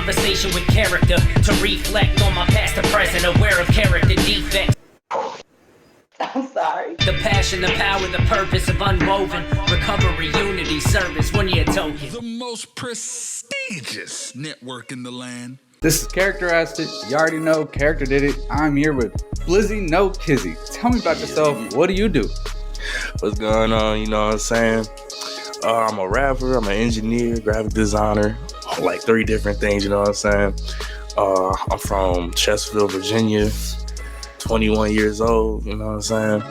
conversation with character to reflect on my past and present, aware of character defects. I'm sorry. The passion, the power, the purpose of unwoven recovery, unity, service, 1 year token. The most prestigious network in the land. This is Karikter Asked It. You already know Karikter did it. I'm here with Blizzy, no Kizzzy. Tell me about yourself. What do you do? What's going on? You know what I'm saying? I'm a rapper. I'm an engineer, graphic designer. Like 3 different things. You know what I'm saying? I'm from Chesterfield, Virginia. 21 years old. You know what I'm saying?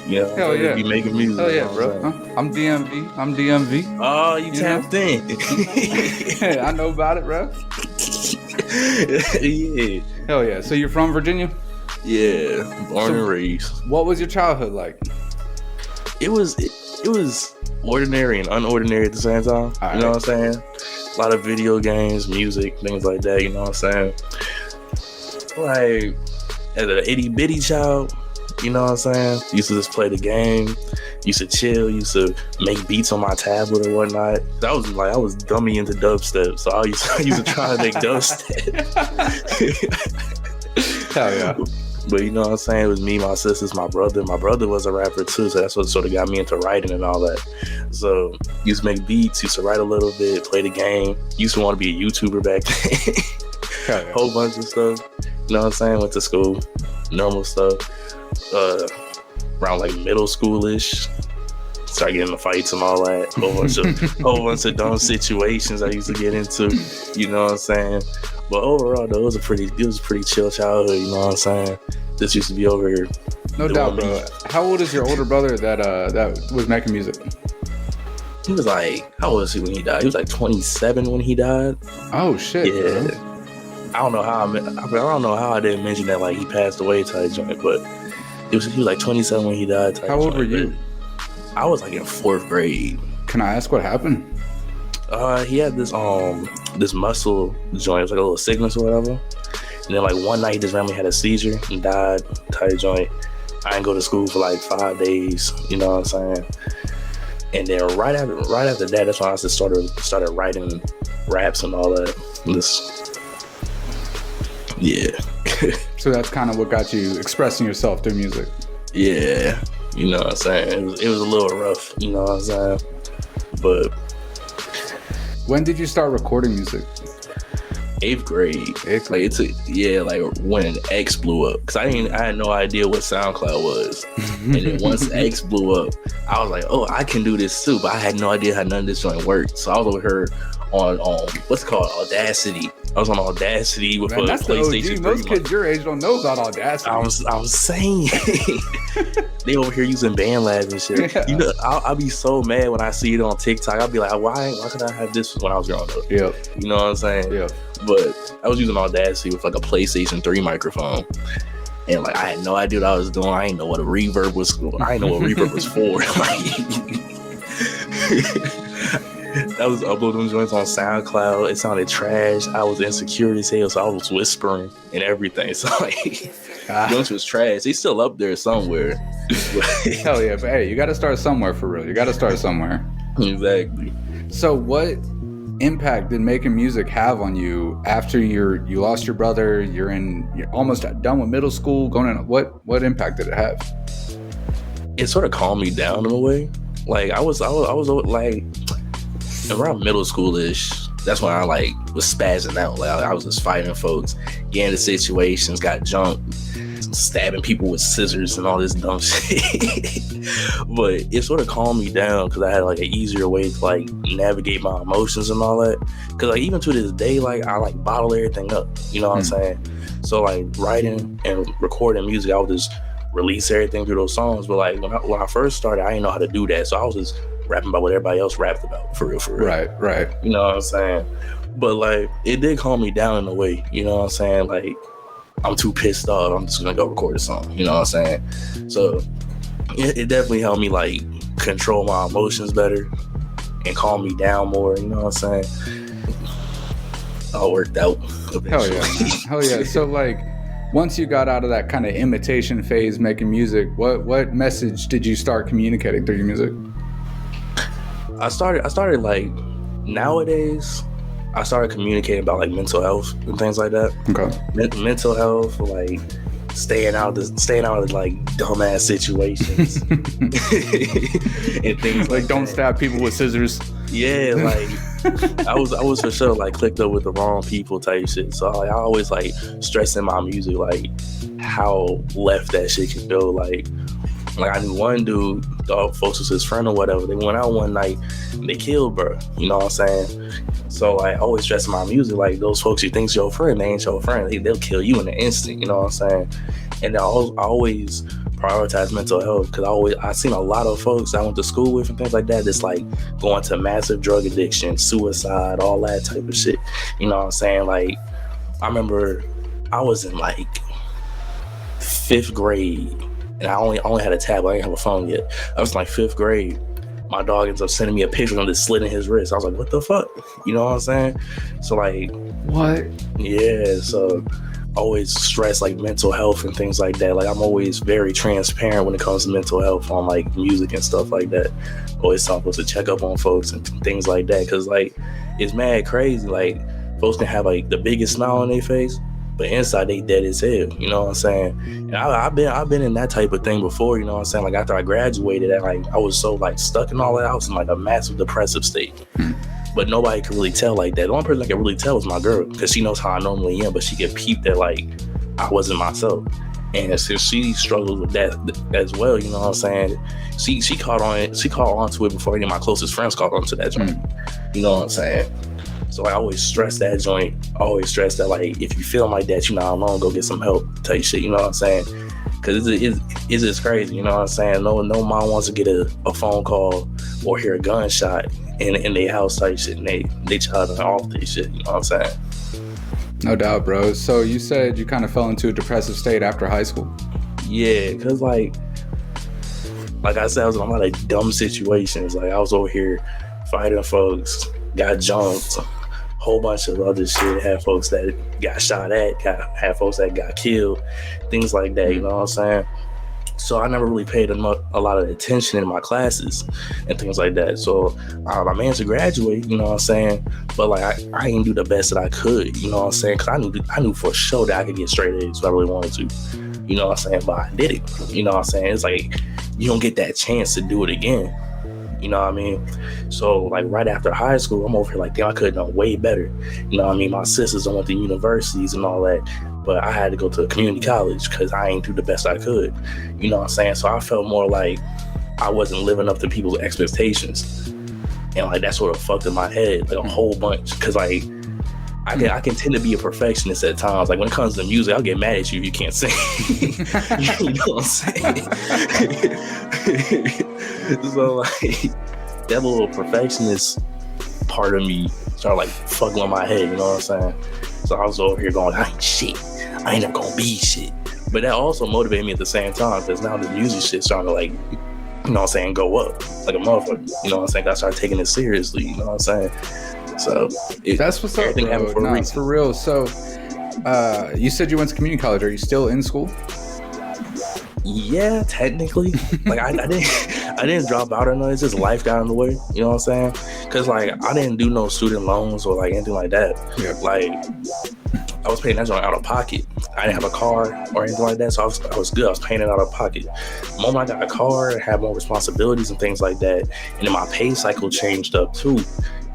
Yeah. Hell yeah. Be making music. Hell yeah, bro. I'm DMV. Oh, you tapped in. Hey, I know about it, bro. Yeah. Hell yeah. So you're from Virginia? Yeah. Born and raised. What was your childhood like? It was ordinary and unordinary at the same time. All you know right. what I'm saying? A lot of video games, music, things like that. You know what I'm saying? Like, as an itty bitty child, you know what I'm saying? Used to just play the game, used to chill, used to make beats on my tablet or whatnot. I was dummy into dubstep, so I used to try to make dubstep. Hell yeah. But you know what I'm saying? It was me, my sisters, my brother. My brother was a rapper too, so that's what sort of got me into writing and all that. So used to make beats, used to write a little bit, play the game. Used to want to be a YouTuber back then. Hell yeah. Whole bunch of stuff. You know what I'm saying? Went to school, normal stuff. Around like middle schoolish, started getting in fights and all that. Whole bunch of dumb situations I used to get into. You know what I'm saying? But overall, though, it was a pretty chill childhood. You know what I'm saying? This used to be over here. No doubt, bro. How old is your older brother that was making music? He was like, how old was he when he died? He was like 27 when he died. Oh shit. Yeah. Bro. I don't know how I didn't mention that, like, he passed away type joint, but he was like 27 when he died type How old joint. were you? I was like in 4th grade. Can I ask what happened? He had this muscle joint, it was like a little sickness or whatever. And then like one night his family had a seizure and died type joint. I didn't go to school for like 5 days, you know what I'm saying? And then right after that, that's when I just started writing raps and all that. Yeah. So that's kind of what got you expressing yourself through music. Yeah. You know what I'm saying? It was a little rough, you know what I'm saying? But When did you start recording music? 8th grade. Like when X blew up. Cause I had no idea what SoundCloud was. And then once X blew up, I was like, oh, I can do this too. But I had no idea how none of this joint worked. So I was over here on what's it called, Audacity. I was on Audacity with That's the PlayStation 3. Most kids your age don't know about Audacity. I was saying they over here using BandLab and shit. Yeah. You know, I'll be so mad when I see it on TikTok. I'll be like, why could I have this when I was growing up? Yeah. You know what I'm saying? Yeah. But I was using Audacity with like a PlayStation 3 microphone. And like I had no idea what I was doing. I didn't know what a reverb was. I didn't know what reverb was for. I was uploading joints on SoundCloud. It sounded trash. I was insecure as hell, so I was whispering and everything. So like, joints was trash. They still up there somewhere. Hell yeah, but hey, you got to start somewhere for real. You got to start somewhere. Exactly. So what impact did making music have on you after you lost your brother? You're almost done with middle school. What impact did it have? It sort of calmed me down in a way. Like I was like around middle school-ish. That's when I like was spazzing out. Like I was just fighting folks, getting into situations, got jumped, stabbing people with scissors and all this dumb shit. But it sort of calmed me down because I had like an easier way to like navigate my emotions and all that. Because like even to this day, like I like bottle everything up. You know what I'm saying? So like writing and recording music, I would just release everything through those songs. But like when I first started, I didn't know how to do that. So I was just rapping about what everybody else rapped about, for real. Right. You know what I'm saying? But like it did calm me down in a way. You know what I'm saying? Like I'm too pissed off, I'm just gonna go record a song. You know what I'm saying? So it definitely helped me like control my emotions better and calm me down more. You know what I'm saying? All worked out eventually. Hell yeah. So like once you got out of that kind of imitation phase making music, what message did you start communicating through your music? I started like nowadays I started communicating about like mental health and things like that. Okay. Mental health, like staying out of like dumbass situations and things like don't that. stab people with scissors. Yeah, like I was for sure like clicked up with the wrong people type shit. So like, I always like stress in my music like how left that shit can go. Like I knew one dude, thought folks was his friend or whatever. They went out one night and they killed bro. You know what I'm saying? So like, I always stress in my music like those folks you think's your friend, they ain't your friend. They'll kill you in an instant. You know what I'm saying? And I always prioritize mental health because I seen a lot of folks I went to school with and things like that that's like going to massive drug addiction, suicide, all that type of shit. You know what I'm saying? Like I remember I was in like 5th grade and I only had a tablet. I didn't have a phone yet. I was in like 5th grade. My dog ends up sending me a picture of this slit in his wrist. I was like, what the fuck? You know what I'm saying? So like, what? Yeah, so always stress like mental health and things like that. Like I'm always very transparent when it comes to mental health on like music and stuff like that. Always supposed to check up on folks and things like that because like it's mad crazy. Like folks can have like the biggest smile on their face, but inside they dead as hell. You know what I'm saying? And I've been in that type of thing before. You know what I'm saying? Like after I graduated, I was so like stuck in all that. I was in like a massive depressive state. But nobody could really tell like that. The only person I could really tell was my girl because she knows how I normally am, but she could peep that like I wasn't myself. And since she struggles with that as well, you know what I'm saying? She caught on it. She caught on to it before any of my closest friends caught on to that joint. You know what I'm saying? So I always stress that joint. I always stress that like if you feel like that, you're not alone. Go get some help. Type shit. You know what I'm saying? Because it's just crazy. You know what I'm saying? No mom wants to get a phone call or hear a gunshot in their house type shit, and they child off this shit. You know what I'm saying? No doubt, bro. So you said you kind of fell into a depressive state after high school. Yeah, because like I said, I was in a lot of dumb situations. Like I was over here fighting folks, got jumped, whole bunch of other shit. Had folks that got shot at, had folks that got killed, things like that. You know what I'm saying? So I never really paid a lot of attention in my classes and things like that. So I managed to graduate, you know what I'm saying? But like I didn't do the best that I could, you know what I'm saying? Because I knew for sure that I could get straight A's if I really wanted to, you know what I'm saying? But I did it, you know what I'm saying? It's like you don't get that chance to do it again. You know what I mean? So like right after high school, I'm over here like, damn, I could have done way better. You know what I mean? My sisters went to universities and all that, but I had to go to a community college because I ain't do the best I could. You know what I'm saying? So I felt more like I wasn't living up to people's expectations. And like that sort of fucked in my head like a whole bunch. Cause like I can tend to be a perfectionist at times. Like when it comes to music, I'll get mad at you if you can't sing. You know what I'm saying? So like that little perfectionist part of me started like fucking with my head, you know what I'm saying? So I was over here going, I ain't shit. I ain't never gonna be shit. But that also motivated me at the same time because now the music shit starting to like, you know what I'm saying, go up like a motherfucker. You know what I'm saying? I started taking it seriously, you know what I'm saying? So that's what's up, bro. Nah, for real. So you said you went to community college. Are you still in school? Yeah, technically. Like I didn't drop out or nothing. It's just life got in the way. You know what I'm saying? Because like I didn't do no student loans or like anything like that. Yeah. Like I was paying that joint out of pocket. I didn't have a car or anything like that, so I was good. I was paying it out of pocket. The moment I got a car, I had more responsibilities and things like that, and then my pay cycle changed up too.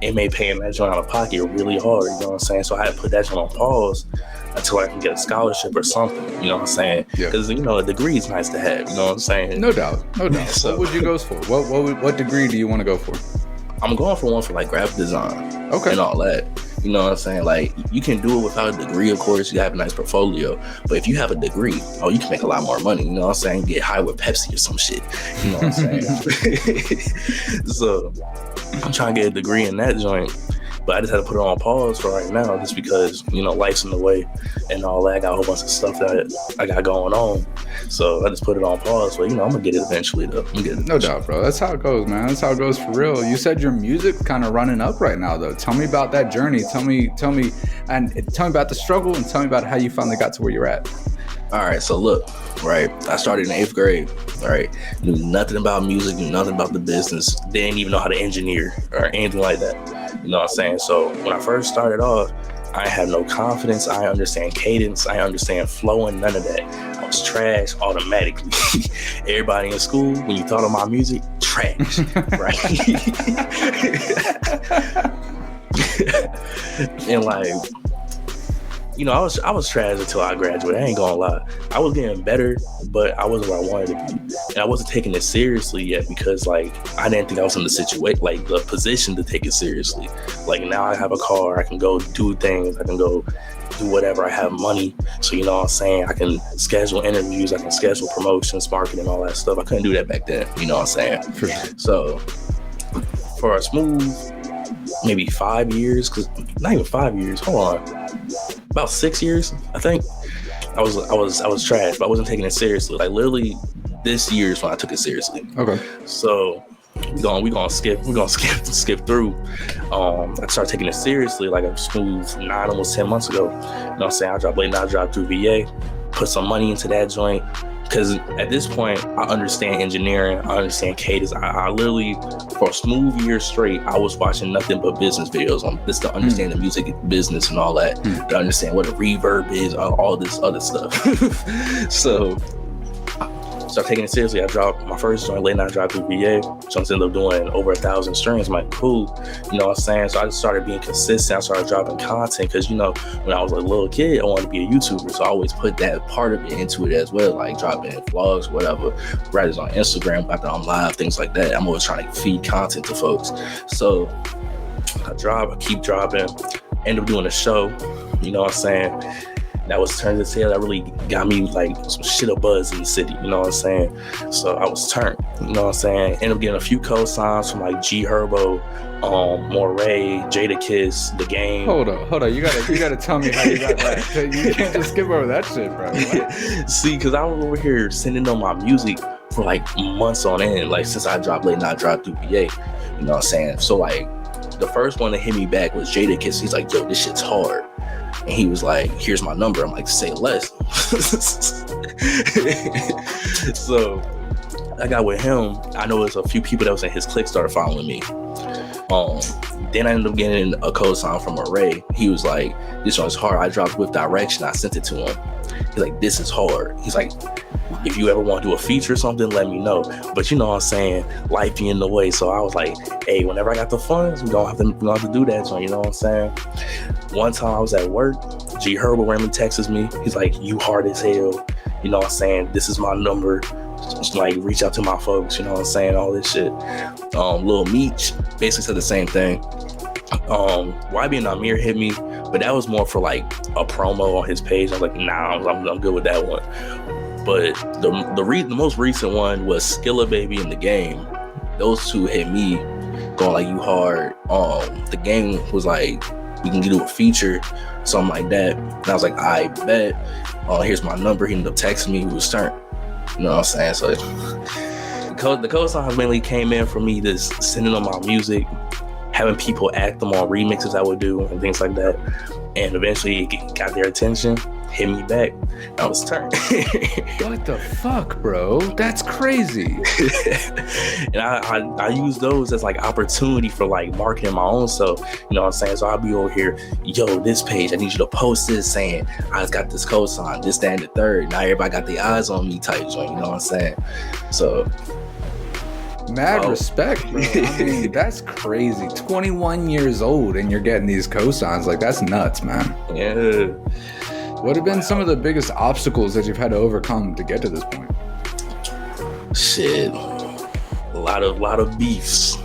It made paying that joint out of pocket really hard. You know what I'm saying? So I had to put that joint on pause until I can get a scholarship or something. You know what I'm saying? Because you know a degree is nice to have. You know what I'm saying? No doubt. So, what would you go for? What degree do you want to go for? I'm going for one for like graphic design. Okay. And all that. You know what I'm saying? Like you can do it without a degree, of course. You have a nice portfolio, but if you have a degree, you can make a lot more money. You know what I'm saying? Get high with Pepsi or some shit. You know what I'm saying? So I'm trying to get a degree in that joint, but I just had to put it on pause for right now, just because you know life's in the way and all that. I got a whole bunch of stuff that I got going on, so I just put it on pause. But you know I'm gonna get it eventually, though. No doubt, bro. That's how it goes, man. That's how it goes for real. You said your music kind of running up right now, though. Tell me about that journey. Tell me about the struggle, and tell me about how you finally got to where you're at. All right, so look, right, I started in 8th grade, all right, knew nothing about music, knew nothing about the business, didn't even know how to engineer or anything like that, you know what I'm saying? So when I first started off, I had no confidence, I understand cadence, I understand flowing, none of that. I was trash automatically. Everybody in school, when you thought of my music, trash, right? And like, you know, I was trash until I graduated. I ain't gonna lie. I was getting better, but I wasn't where I wanted to be. And I wasn't taking it seriously yet because, like, I didn't think I was in the situation, like, the position to take it seriously. Like, now I have a car. I can go do things. I can go do whatever. I have money. So, you know what I'm saying? I can schedule interviews. I can schedule promotions, marketing, all that stuff. I couldn't do that back then. You know what I'm saying? For sure. So, for a smooth maybe 5 years, because not even 5 years, hold on, about 6 years, I think. I was trash, but I wasn't taking it seriously. Like literally, this year is when I took it seriously. Okay. So we gonna skip through. I started taking it seriously like a smooth 9, almost 10 months ago. You know what I'm saying? I dropped Late Night Drop through VA, put some money into that joint. Because at this point, I understand engineering, I understand cadence. I literally, for a smooth year straight, I was watching nothing but business videos on this to understand the music business and all that, to understand what a reverb is, all this other stuff. So, start taking it seriously. I dropped my first joint, Late Night Drop through VA. So I ended up doing over 1,000 streams. I'm like, cool. You know what I'm saying? So I just started being consistent. I started dropping content because, you know, when I was a little kid, I wanted to be a YouTuber. So I always put that part of it into it as well, like dropping vlogs, whatever, writers on Instagram, after I'm live, things like that. I'm always trying to feed content to folks. So I keep dropping, end up doing a show, you know what I'm saying? That was turned to tail. That really got me like some shit a buzz in the city, you know what I'm saying? So I was turned, you know what I'm saying? Ended up getting a few co-signs from like G Herbo, Moray, Jada Kiss, The Game. Hold on. You gotta tell me how you got that. You can't just skip over that shit, bro. What? See, because I was over here sending them my music for like months on end, like since I dropped Late Night Drop through VA, you know what I'm saying? So like the first one that hit me back was Jada Kiss. He's like, yo, this shit's hard. And he was like, here's my number. I'm like, say less. So I got with him. I know there's a few people that was in his clique started following me. Then I ended up getting a co-sign from Array. He was like, this one's hard. I dropped With Direction. I sent it to him. He's like, this is hard. He's like, if you ever want to do a feature or something, let me know. But you know what I'm saying? Life be in the way. So I was like, hey, whenever I got the funds, we don't have to do that. So you know what I'm saying? One time I was at work, G Herbo randomly texts me. He's like, you hard as hell. You know what I'm saying? This is my number. Just like reach out to my folks, you know what I'm saying? All this shit. Lil Meech basically said the same thing. YB and Amir hit me, but that was more for like a promo on his page. I was like, nah, I'm good with that one. But the most recent one was Skilla Baby and The Game. Those two hit me, going like, you hard. The Game was like, we can do a feature, something like that. And I was like, I bet. Here's my number. He ended up texting me. We was turned. You know what I'm saying? So the co-signs mainly came in for me just sending them my music, having people act them on remixes I would do and things like that. And eventually it got their attention, hit me back. I was turned. What the fuck, bro? That's crazy. And I use those as like opportunity for like marketing my own self. You know what I'm saying? So I'll be over here, yo, this page, I need you to post this saying I got this cosign, this, that, and the third. Now everybody got their eyes on me type joint, you know what I'm saying? So mad respect, bro. I mean, that's crazy. 21 years old and you're getting these cosigns. Like, that's nuts, man. Yeah. What have been some of the biggest obstacles that you've had to overcome to get to this point? Shit. A lot of beefs.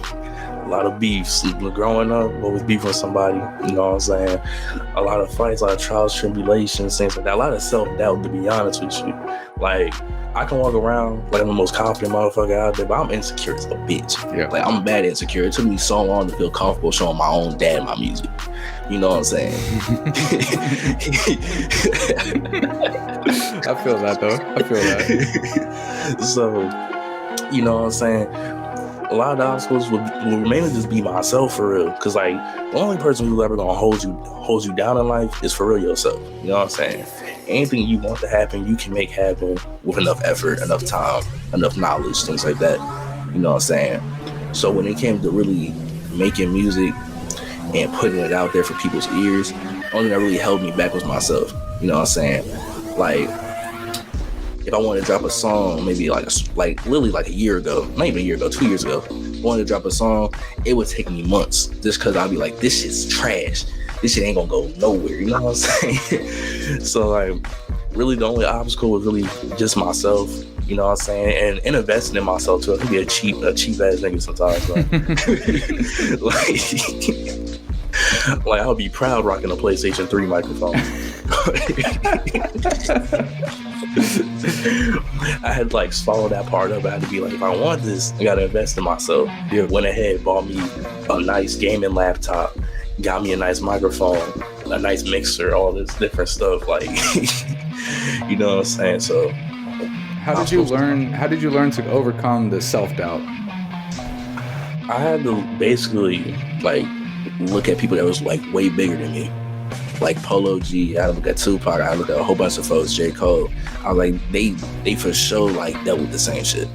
Growing up, always beef with somebody, you know what I'm saying? A lot of fights, a lot of trials, tribulations, things like that. A lot of self-doubt, to be honest with you. Like, I can walk around like I'm the most confident motherfucker out there, but I'm insecure as a bitch. Yeah. Like, I'm bad insecure. It took me so long to feel comfortable showing my own dad my music. You know what I'm saying? I feel that, though. I feel that. So, you know what I'm saying? A lot of the obstacles will mainly just be myself, for real. Because, like, the only person who's ever going to hold you down in life is for real yourself. You know what I'm saying? anything you want to happen, you can make happen with enough effort, enough time, enough knowledge, things like that. You know what I'm saying? So when it came to really making music and putting it out there for people's ears, the only thing that really held me back was myself. You know what I'm saying? Like, if I wanted to drop a song, maybe literally like a year ago, not even a year ago, 2 years ago, wanted to drop a song, it would take me months just because I'd be like, this shit's trash. This shit ain't gonna go nowhere. You know what I'm saying? So like, really the only obstacle was really just myself. You know what I'm saying? And investing in myself too. I can be a cheap ass nigga sometimes. Like I would be proud rocking a PlayStation 3 microphone. I had to like swallow that part up. I had to be like, if I want this, I gotta invest in myself. Yeah. Went ahead, bought me a nice gaming laptop, got me a nice microphone, a nice mixer, all this different stuff. Like, you know what I'm saying? So, how did you learn to overcome the self-doubt? I had to basically like look at people that was like way bigger than me. Like Polo G, I look at Tupac, I look at a whole bunch of folks, J. Cole. I was like, they for sure like dealt with the same shit.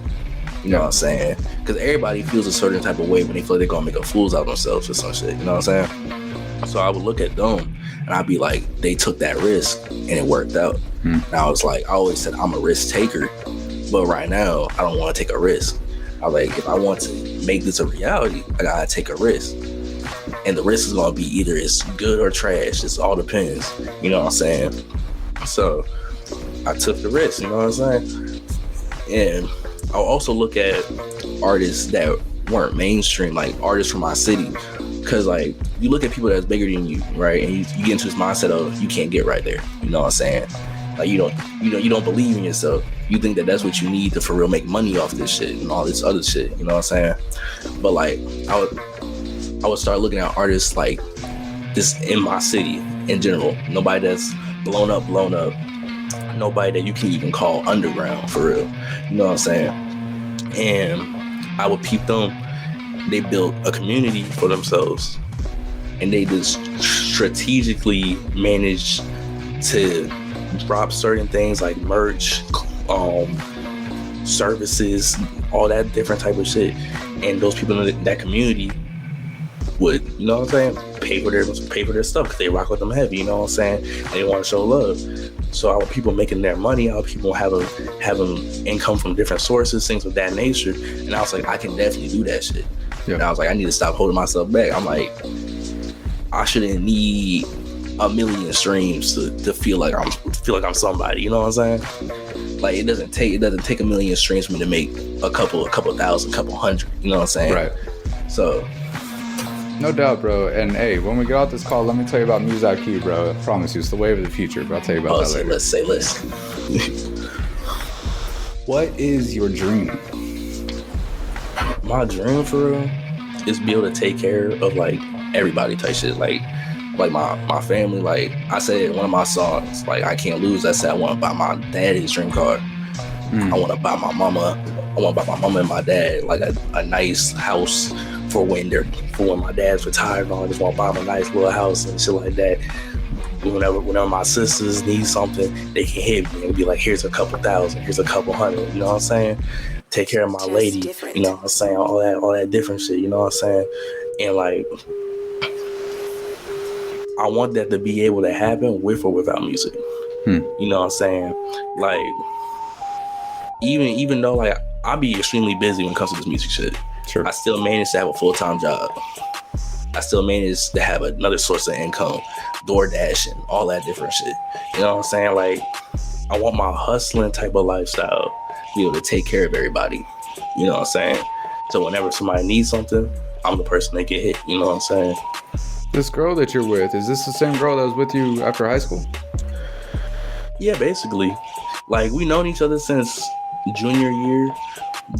You know what I'm saying? Because everybody feels a certain type of way when they feel like they're gonna make a fools out of themselves or some shit. You know what I'm saying? So I would look at them and I'd be like, they took that risk and it worked out. And I was like, I always said I'm a risk taker, but right now I don't want to take a risk. I was like, if I want to make this a reality, I gotta take a risk. And the risk is gonna be either it's good or trash. It all depends. You know what I'm saying? So I took the risk, you know what I'm saying? And I'll also look at artists that weren't mainstream, like artists from my city. Cause like you look at people that's bigger than you, right? And you get into this mindset of you can't get right there. You know what I'm saying? Like you don't believe in yourself. You think that that's what you need to for real make money off this shit and all this other shit. You know what I'm saying? But like I would start looking at artists like this in my city in general. Nobody that's blown up. Nobody that you can even call underground for real. You know what I'm saying? And I would peep them. They built a community for themselves. And they just strategically managed to drop certain things like merch, services, all that different type of shit. And those people in that community would, you know what I'm saying, pay for their stuff because they rock with them heavy, you know what I'm saying? They want to show love. So our people making their money, our people having income from different sources, things of that nature. And I was like, I can definitely do that shit. Yeah. And I was like, I need to stop holding myself back. I'm like, I shouldn't need 1 million streams to feel like I'm somebody, you know what I'm saying? Like it doesn't take 1 million streams for me to make a couple thousand, couple hundred, you know what I'm saying? Right. So no doubt, bro. And hey, when we get off this call, let me tell you about Music IQ, bro. I promise you, it's the wave of the future, but I'll tell you about that later. Let's. What is your dream? My dream for real is be able to take care of like everybody type shit. Like my family. Like I said in one of my songs, like I Can't Lose, I said I want to buy my dad his dream car. I want to buy my mama and my dad like a nice house for when my dad's retired. I just want to buy them a nice little house and shit like that. Whenever my sisters need something, they can hit me and be like, here's a couple thousand, here's a couple hundred, you know what I'm saying? Take care of my lady, you know what I'm saying? All that different shit, you know what I'm saying? And like, I want that to be able to happen with or without music. You know what I'm saying? Like, even though like I be extremely busy when it comes to this music shit, sure, I still manage to have a full-time job. I still manage to have another source of income, DoorDash and all that different shit. You know what I'm saying? Like, I want my hustling type of lifestyle to be able to take care of everybody. You know what I'm saying? So whenever somebody needs something, I'm the person they get hit. You know what I'm saying? This girl that you're with, is this the same girl that was with you after high school? Yeah, basically. Like, we known each other since junior year,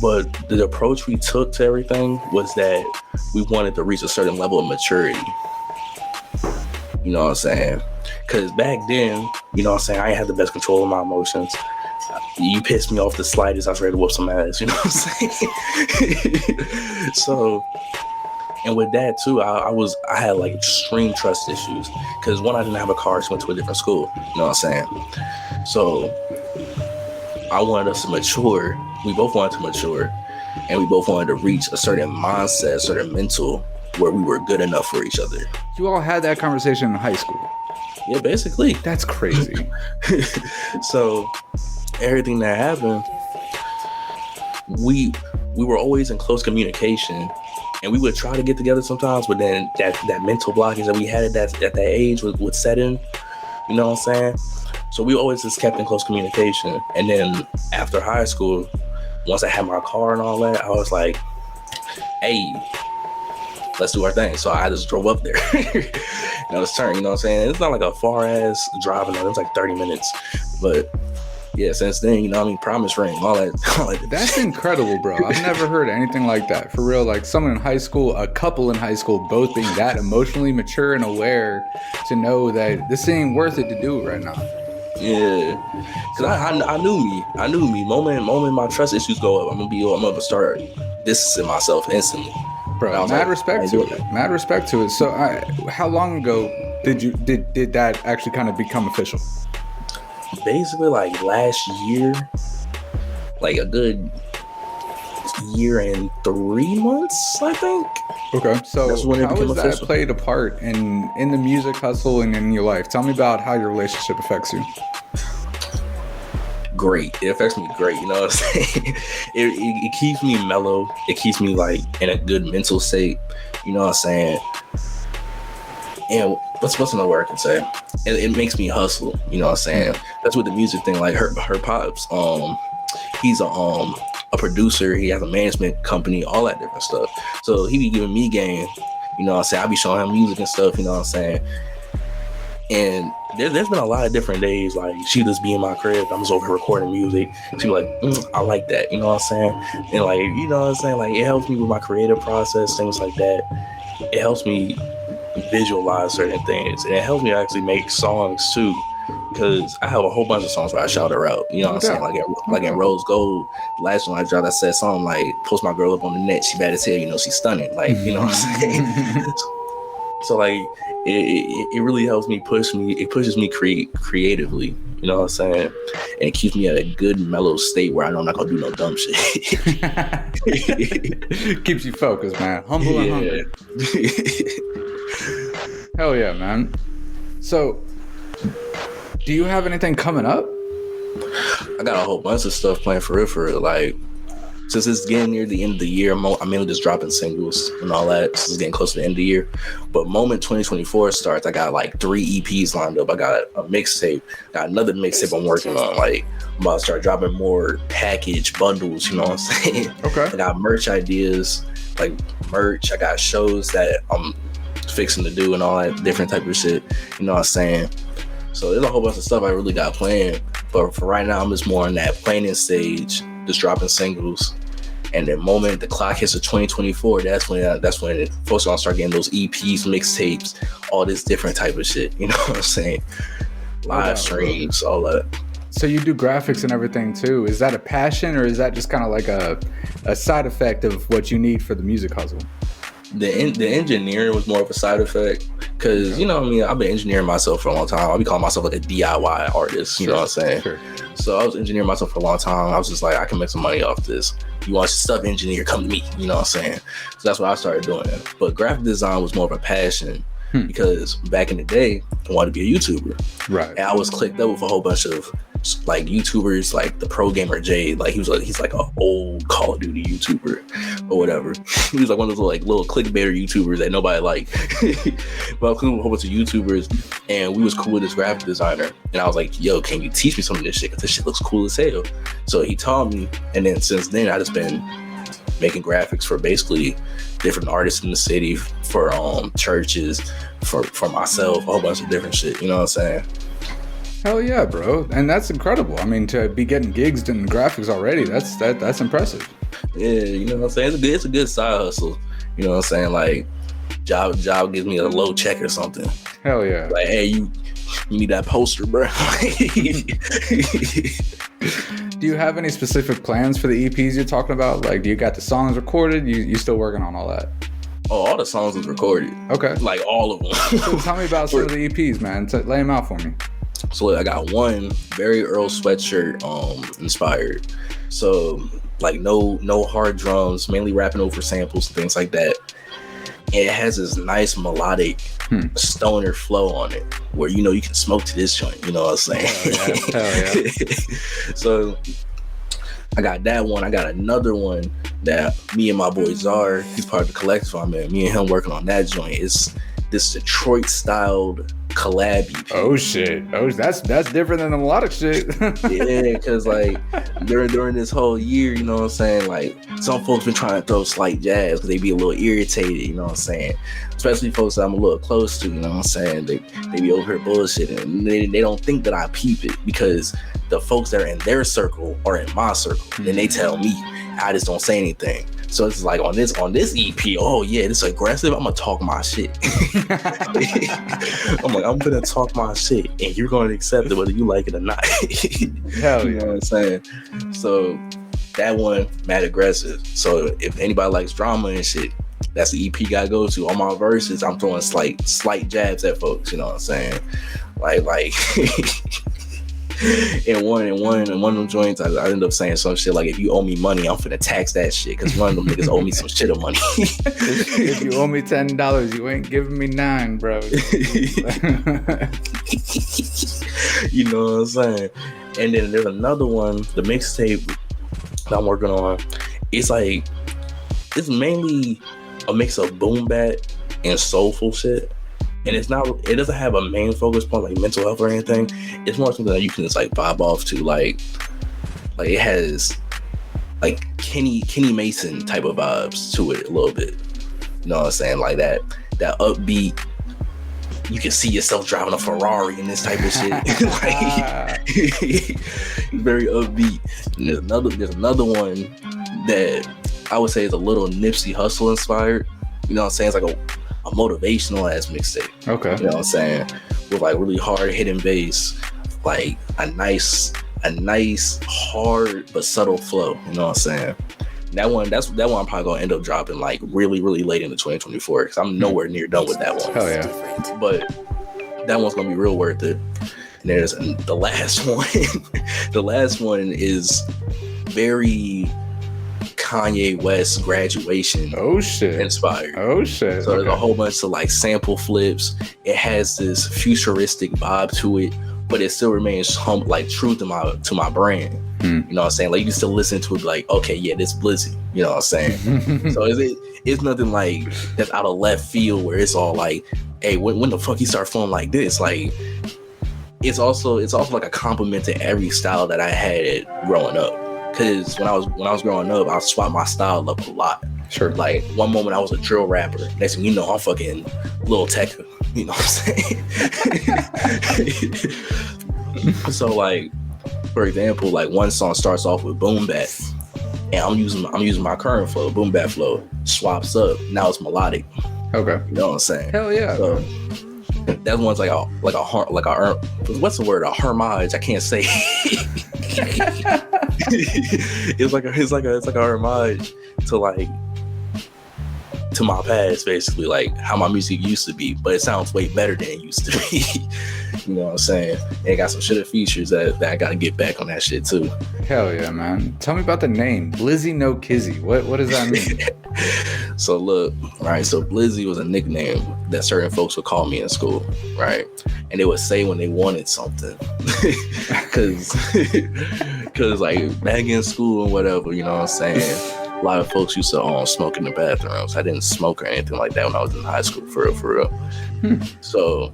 but the approach we took to everything was that we wanted to reach a certain level of maturity. You know what I'm saying? Because back then, you know what I'm saying, I ain't had the best control of my emotions. You pissed me off the slightest, I was ready to whoop some ass, you know what I'm saying? So And with that too, I had like extreme trust issues because one, I didn't have a car, so I went to a different school. You know what I'm saying? So I wanted us to mature. We both wanted to mature, and we both wanted to reach a certain mindset, a certain mental where we were good enough for each other. You all had that conversation in high school. Yeah, basically. That's crazy. So everything that happened, we were always in close communication, and we would try to get together sometimes, but then that mental blockage that we had at that age would set in. You know what I'm saying? So we always just kept in close communication. And then after high school, once I had my car and all that, I was like, hey, let's do our thing. So I just drove up there. Let's turn, you know what I'm saying? It's not like a far ass drive, it was like 30 minutes. But yeah, since then, you know what I mean, promise ring, all that. That's incredible, bro. I've never heard anything like that. For real, like someone in high school, a couple in high school, both being that emotionally mature and aware to know that this ain't worth it to do right now. Yeah, cause I knew me. Moment my trust issues go up, I'm gonna start distancing myself instantly. Bro, mad respect to it. Mad respect to it. So, how long ago did that actually kind of become official? Basically, like last year, like a good year and 3 months, I think. Okay, so how has that official. played a part in the music hustle and in your life? Tell me about how your relationship affects you. Great. It affects me great, you know what I'm saying? It keeps me mellow. It keeps me like in a good mental state, you know what I'm saying? And what's another word I can say? It makes me hustle, you know what I'm saying? That's what the music thing, like her pops, he's a producer, he has a management company, all that different stuff. So he be giving me game, you know what I'm saying? I be showing him music and stuff, you know what I'm saying? And there's been a lot of different days, like she just be in my crib, I'm just over here recording music. She be like, I like that, you know what I'm saying? And like, you know what I'm saying? Like it helps me with my creative process, things like that. It helps me visualize certain things, and it helps me actually make songs too, because I have a whole bunch of songs where I shout her out, you know what I'm saying? Like in Rose Gold, the last one I dropped, I said something like, post my girl up on the net, she bad as hell, you know, she's stunning, like, you know what I'm saying? So like it really helps me, it pushes me creatively, you know what I'm saying? And it keeps me at a good mellow state where I know I'm not gonna do no dumb shit. Keeps you focused, man. Humble and hungry. Hell yeah, man. So, do you have anything coming up? I got a whole bunch of stuff planned for real. Like, since it's getting near the end of the year, I'm mainly just dropping singles and all that. Since it's getting close to the end of the year. But moment 2024 starts, I got like 3 EPs lined up. I got a mixtape, got another mixtape I'm working on. Like, I'm about to start dropping more package bundles, you know what I'm saying? Okay. I got merch ideas, like merch. I got shows that I'm fixing to do and all that different type of shit, you know what I'm saying? So there's a whole bunch of stuff I really got planned, but for right now I'm just more on that planning stage, just dropping singles. And the moment the clock hits to 2024, that's when folks gonna start getting those EPs, mixtapes, all this different type of shit, you know what I'm saying? Live streams, all that. So you do graphics and everything too. Is that a passion, or is that just kind of like a side effect of what you need for the music hustle? The engineering was more of a side effect, because, you know what I mean, I've been engineering myself for a long time. I'll be calling myself like a DIY artist, you know what I'm saying? Sure. So I was engineering myself for a long time. I was just like, I can make some money off this. You want stuff engineer, come to me, you know what I'm saying? So that's what I started doing. But graphic design was more of a passion, because back in the day, I wanted to be a YouTuber. Right. And I was clicked up with a whole bunch of like YouTubers, like the Pro Gamer Jade, like he's like an old Call of Duty YouTuber or whatever. He was like one of those like little clickbaiter YouTubers that nobody liked. But I was cool with a whole bunch of YouTubers, and we was cool with this graphic designer. And I was like, yo, can you teach me some of this shit? Because this shit looks cool as hell. So he taught me, and then since then I just been making graphics for basically different artists in the city, for churches, for myself, a whole bunch of different shit, you know what I'm saying? Hell yeah, bro. And that's incredible. I mean, to be getting gigs in graphics already, that's impressive. Yeah, you know what I'm saying? It's a good side hustle. You know what I'm saying? Like, job gives me a low check or something. Hell yeah. Like, hey, you need that poster, bro. Do you have any specific plans for the EPs you're talking about? Like, do you got the songs recorded? You still working on all that? Oh, all the songs was recorded. Okay. Like all of them. So tell me about some of the EPs, man. Lay them out for me. So look, I got one very Earl Sweatshirt inspired. So like no hard drums, mainly rapping over samples and things like that. And it has this nice melodic stoner flow on it, where you can smoke to this joint. You know what I'm saying? Hell yeah. So I got that one. I got another one that me and my boy Czar, he's part of the collective I'm in. Me and him working on that joint. It's this Detroit styled collab EP. Oh shit. Oh, that's different than the melodic shit. Yeah, because like during this whole year, you know what I'm saying, like some folks been trying to throw slight jazz because they be a little irritated, you know what I'm saying, especially folks that I'm a little close to, you know what I'm saying, they be over here bullshitting and they don't think that I peep it because the folks that are in their circle are in my circle and they tell me, I just don't say anything. So it's like on this EP, oh yeah, this aggressive, I'm gonna talk my shit. I'm like, I'm gonna talk my shit and you're gonna accept it whether you like it or not. Hell You know what I'm saying? So that one, mad aggressive. So if anybody likes drama and shit, that's the EP gotta go to. On my verses, I'm throwing slight jabs at folks, you know what I'm saying? Like in one of them joints, I ended up saying some shit like, if you owe me money, I'm finna tax that shit, because one of them niggas owe me some shit of money. If you owe me $10, you ain't giving me $9, bro. You know what I'm saying? And then there's another one, the mixtape that I'm working on. It's mainly a mix of boom bap and soulful shit. And it doesn't have a main focus point like mental health or anything. It's more something that you can just like vibe off to. Like it has like Kenny Mason type of vibes to it a little bit. You know what I'm saying? Like that upbeat, you can see yourself driving a Ferrari and this type of shit. Like, very upbeat. And there's another one that I would say is a little Nipsey Hussle inspired. You know what I'm saying? It's like a motivational ass mixtape. Okay. You know what I'm saying? With like really hard hitting bass, like a nice hard but subtle flow. You know what I'm saying? That one I'm probably gonna end up dropping like really, really late into 2024 because I'm nowhere near done with that one. Hell yeah. But that one's gonna be real worth it. And there's the last one. The last one is very Kanye West Graduation inspired. Oh shit. So there's a whole bunch of like sample flips. It has this futuristic vibe to it, but it still remains like true to my brand. You know what I'm saying? Like you can still listen to it like, okay, yeah, this Blizzy. You know what I'm saying? So it's nothing like that's out of left field where it's all like, hey, when the fuck you start flowing like this? Like it's also like a compliment to every style that I had growing up. Cause when I was growing up, I swapped my style up a lot. Sure. Like one moment I was a drill rapper. Next thing you know, I'm fucking Lil Tecca. You know what I'm saying? So like, for example, like one song starts off with boom bap, and I'm using my current flow, boom bap flow, swaps up. Now it's melodic. Okay. You know what I'm saying? Hell yeah. So that one's like a what's the word? A homage. I can't say. It's like a homage to my past, basically, like how my music used to be, but it sounds way better than it used to be. You know what I'm saying? And it got some shit features that I gotta get back on that shit too. Hell yeah, man. Tell me about the name Blizzy No Kizzzy. What does that mean? So look, right, so Blizzy was a nickname that certain folks would call me in school, right? And they would say when they wanted something. Cause like back in school and whatever, you know what I'm saying? A lot of folks used to smoke in the bathrooms. I didn't smoke or anything like that when I was in high school, for real. So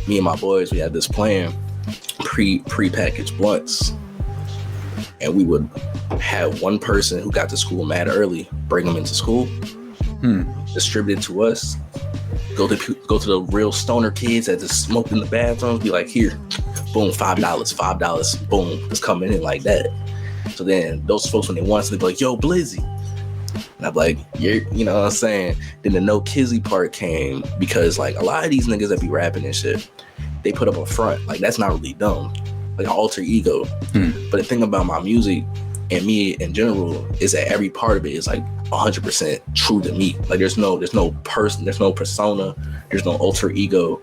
me and my boys, we had this plan, pre-packaged blunts. And we would have one person who got to school mad early, bring them into school, distribute it to us, go to the real stoner kids that just smoked in the bathrooms, be like, here, boom, $5, boom, it's coming in like that. So then those folks, when they want to, they'd be like, yo, Blizzy. And I'm like, yeah, you know what I'm saying? Then the no Kizzzy part came because like a lot of these niggas that be rapping and shit, they put up a front. Like that's not really dumb. Like an alter ego. But the thing about my music and me in general is that every part of it is like 100% true to me. Like there's no person, there's no persona, there's no alter ego.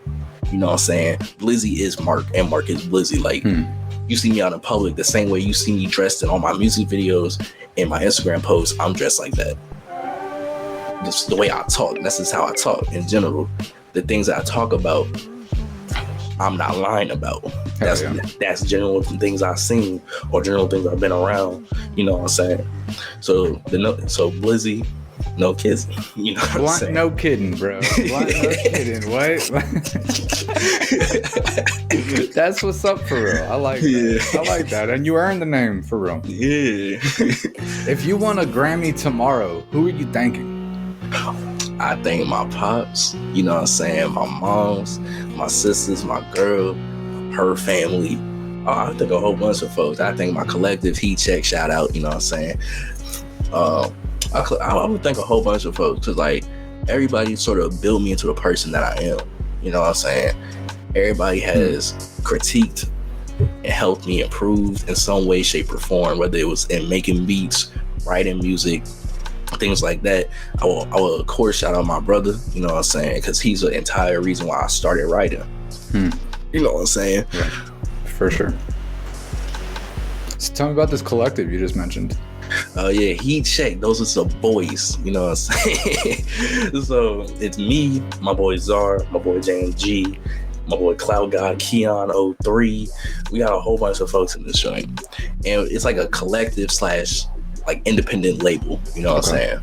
You know what I'm saying? Blizzy is Mark and Mark is Blizzy. Like you see me out in public the same way you see me dressed in all my music videos and my Instagram posts. I'm dressed like that. Just the way I talk. That's just how I talk in general. The things that I talk about, I'm not lying about. That's general things I've seen or general things I've been around. You know what I'm saying? So Blizzy, no Kizzzy. You know what I'm saying? No kidding, bro. No kidding. What? That's what's up for real. I like that. I like that. And you earned the name for real. Yeah. If you won a Grammy tomorrow, who are you thanking? I thank my pops, you know what I'm saying, my moms, my sisters, my girl, her family. I think a whole bunch of folks. I think my collective Heat Check, shout out, you know what I'm saying. I would thank a whole bunch of folks because like everybody sort of built me into the person that I am. You know what I'm saying? Everybody has critiqued and helped me improve in some way, shape, or form, whether it was in making beats, writing music, things like that. I will of course shout out my brother, you know what I'm saying, because he's the entire reason why I started writing. You know what I'm saying? Right. For sure. So tell me about this collective you just mentioned. Yeah, Heat Check, those are the boys, you know what I'm saying? So it's me, my boy Czar, my boy JMG, my boy Cloud God, Keon 03. We got a whole bunch of folks in this joint, and it's like a collective / like independent label, you know what I'm saying?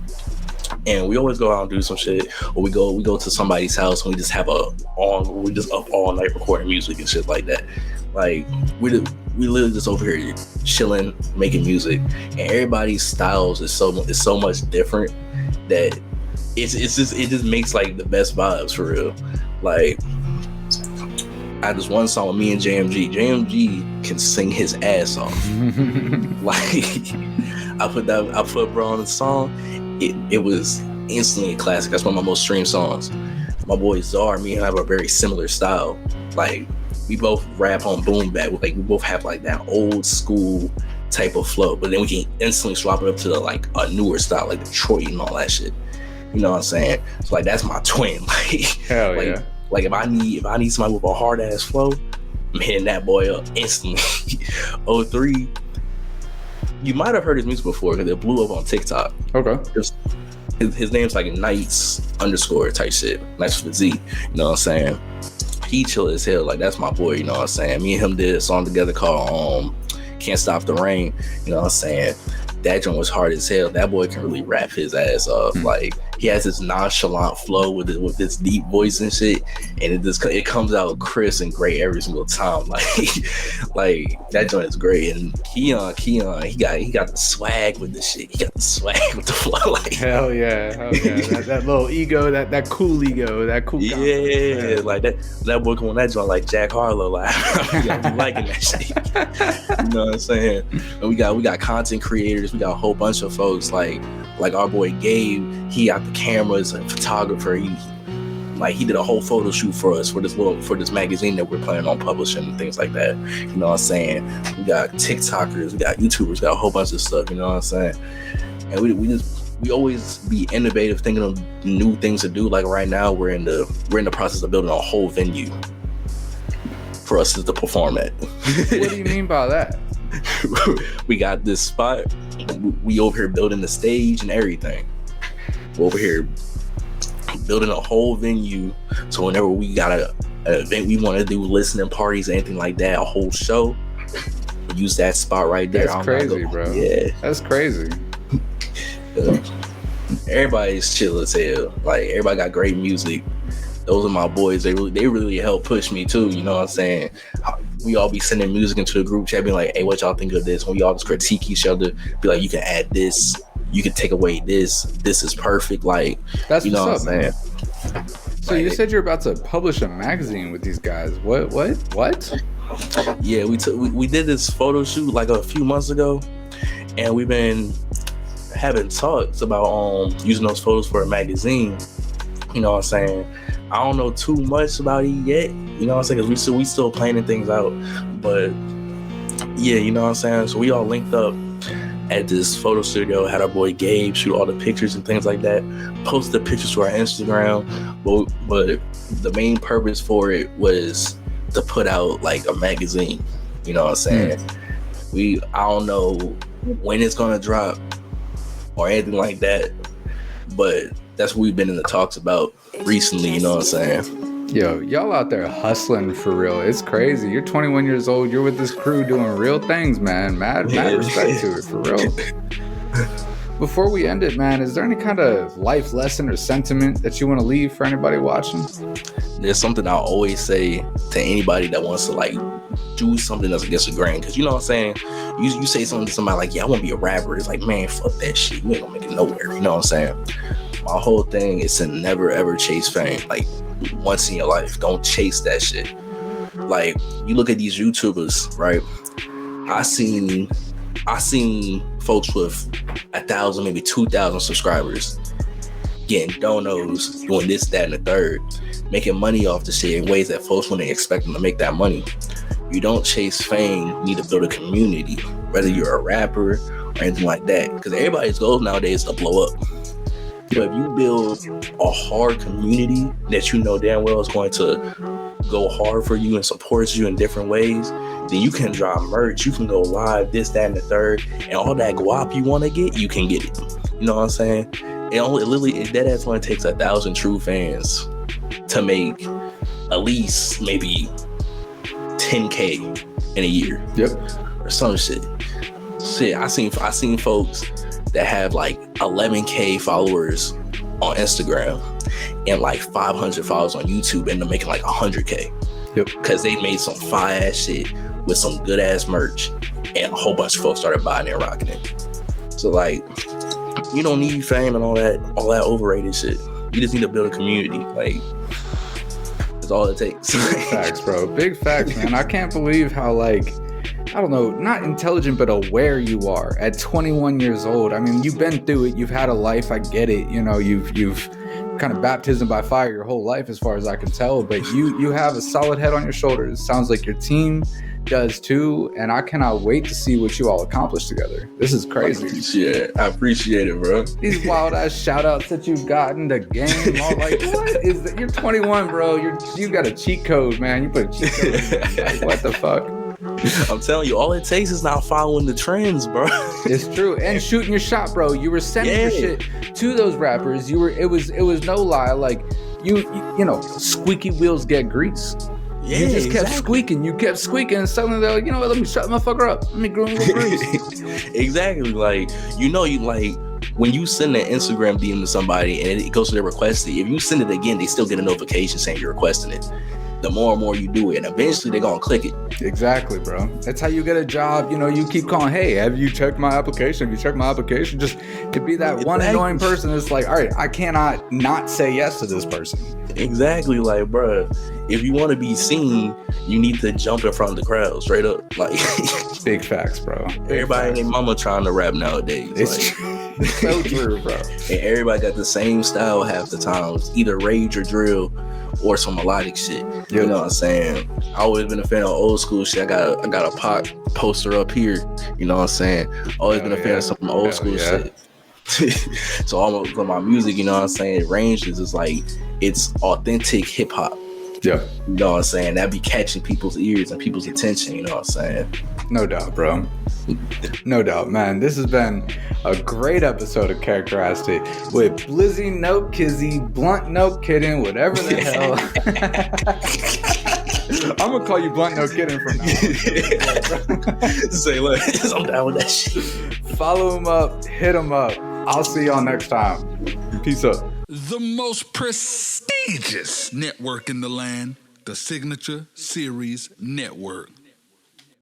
And we always go out and do some shit, or we go to somebody's house and we just have we just up all night recording music and shit like that. Like we literally just over here chilling, making music, and everybody's styles is so much different that it just makes like the best vibes for real. Like I had this one song with me and JMG. JMG can sing his ass off. Like I put bro on the song. It was instantly a classic. That's one of my most streamed songs. My boy Czar, me and him have a very similar style. Like we both rap on boom bap. Like we both have like that old school type of flow, but then we can instantly swap it up to like a newer style, like Detroit and all that shit. You know what I'm saying? So like that's my twin. Like hell like, yeah. Like if I need somebody with a hard ass flow, I'm hitting that boy up instantly. 03. You might have heard his music before because it blew up on TikTok. Okay. His name's like Knights _ type shit. Knights with Z. You know what I'm saying? He chill as hell. Like that's my boy. You know what I'm saying? Me and him did a song together called Can't Stop the Rain. You know what I'm saying? That joint was hard as hell. That boy can really rap his ass off. Like he has this nonchalant flow with this deep voice and shit, and it comes out crisp and great every single time. Like that joint is great. And Keon, he got the swag with the shit. He got the swag with the flow. Like hell yeah. that little ego, that cool ego, that cool. Yeah, like that boy on that joint like Jack Harlow. Like I'm liking that shit. You know what I'm saying? And we got content creators. We got a whole bunch of folks like our boy Gabe. He got the cameras, a photographer. He did a whole photo shoot for us for this magazine that we're planning on publishing and things like that. You know what I'm saying? We got TikTokers, we got YouTubers, we got a whole bunch of stuff. You know what I'm saying? And we always be innovative, thinking of new things to do. Like right now, we're in the process of building a whole venue for us to perform at. What do you mean by that? We got this spot. We over here building the stage and everything. We're over here building a whole venue, so whenever we got an event we want to do, listening parties, anything like that, a whole show, use that spot right there. That's crazy, bro. Yeah, that's crazy. Everybody's chill as hell. Like everybody got great music. Those are my boys. They really help push me too. You know what I'm saying? We all be sending music into the group chat, being like, "Hey, what y'all think of this?" When we all just critique each other, be like, "You can add this. You can take away this. This is perfect." Like, that's you know what's what I'm saying? So you said you're about to publish a magazine with these guys. What? Yeah, we did this photo shoot like a few months ago, and we've been having talks about using those photos for a magazine. You know what I'm saying? I don't know too much about it yet. You know what I'm saying? Because we still planning things out. But yeah, you know what I'm saying? So we all linked up. at this photo studio, had our boy Gabe shoot all the pictures and things like that, post the pictures to our Instagram, but the main purpose for it was to put out like a magazine. You know what I'm saying? I don't know when it's gonna drop or anything like that, but that's what we've been in the talks about recently. You know what I'm saying? Yo, y'all out there hustling for real. It's crazy. You're 21 years old. You're with this crew doing real things, man. Mad respect to it, for real. Before we end it, man, is there any kind of life lesson or sentiment that you want to leave for anybody watching? There's something I always say to anybody that wants to like do something that's against the grain. Because you know what I'm saying? You say something to somebody like, yeah, I want to be a rapper. It's like, man, fuck that shit. You ain't gonna make it nowhere. You know what I'm saying? My whole thing is to never ever chase fame. Like, once in your life, don't chase that shit. Like, you look at these YouTubers, right? I seen folks with 1,000, maybe 2,000 subscribers getting donos, doing this, that, and the third, making money off the shit in ways that folks wouldn't expect them to make that money. You don't chase fame. You need to build a community, whether you're a rapper or anything like that, because everybody's goal nowadays is to blow up. But if you build a hard community that you know damn well is going to go hard for you and support you in different ways, then you can drop merch, you can go live, this, that, and the third, and all that guap you want to get, you can get it. You know what I'm saying? That only takes 1,000 true fans to make at least maybe 10K in a year. Yep. Or some shit. I seen folks that have like 11K followers on Instagram and like 500 followers on YouTube, and they're making like 100K. Yep. Because they made some fire ass shit with some good ass merch, and a whole bunch of folks started buying it and rocking it. So like, you don't need fame and all that overrated shit. You just need to build a community. Like, that's all it takes. Big facts, bro. Big facts, man. I can't believe how, like, I don't know, not intelligent, but aware you are at 21 years old. I mean, you've been through it. You've had a life. I get it. You know, you've kind of baptism by fire your whole life, as far as I can tell. But you have a solid head on your shoulders. Sounds like your team does too. And I cannot wait to see what you all accomplish together. This is crazy. I appreciate it, bro. These wild ass shout outs that you've gotten, the game, all like, what is that? You're 21, bro. You got a cheat code, man. You put a cheat code in. Like, what the fuck? I'm telling you, all it takes is not following the trends, bro. It's true. And shooting your shot, bro. You were sending your shit to those rappers. It was no lie. Like, you know, squeaky wheels get grease. Yeah, you just kept squeaking. You kept squeaking, and suddenly they're like, you know what? Let me shut the motherfucker up. Let me groom a little grease. Exactly. Like, you know, you like when you send an Instagram DM to somebody and it goes to their request, if you send it again, they still get a notification saying you're requesting it. The more and more you do it, and eventually they're gonna click it. Exactly, bro. That's how you get a job. You know, you keep calling, hey, have you checked my application? Have you checked my application? Just to be that one annoying person that's like, all right, I cannot not say yes to this person. Exactly. Like, bro, if you want to be seen, you need to jump in front of the crowd, straight up. Like, big facts, bro. Everybody and their mama trying to rap nowadays. It's like, so true, bro. And everybody got the same style half the time. It's either rage or drill or some melodic shit. Yep. You know what I'm saying? I always been a fan of old school shit. I got a Pac poster up here. You know what I'm saying? Always been a fan of some old school shit. So almost with my music, you know what I'm saying, ranges is like, it's authentic hip hop. Yeah. You know what I'm saying? That be catching people's ears and people's attention, you know what I'm saying? No doubt, bro. No doubt, man. This has been a great episode of Characterized It with Blizzy, no Kizzzy, Blunt, no kidding, whatever the hell. I'm gonna call you Blunt, no kidding from now on. Say, look, I'm down with that shit. Follow him up, hit him up. I'll see y'all next time. Peace up. The most prestigious network in the land, the Signature Series Network.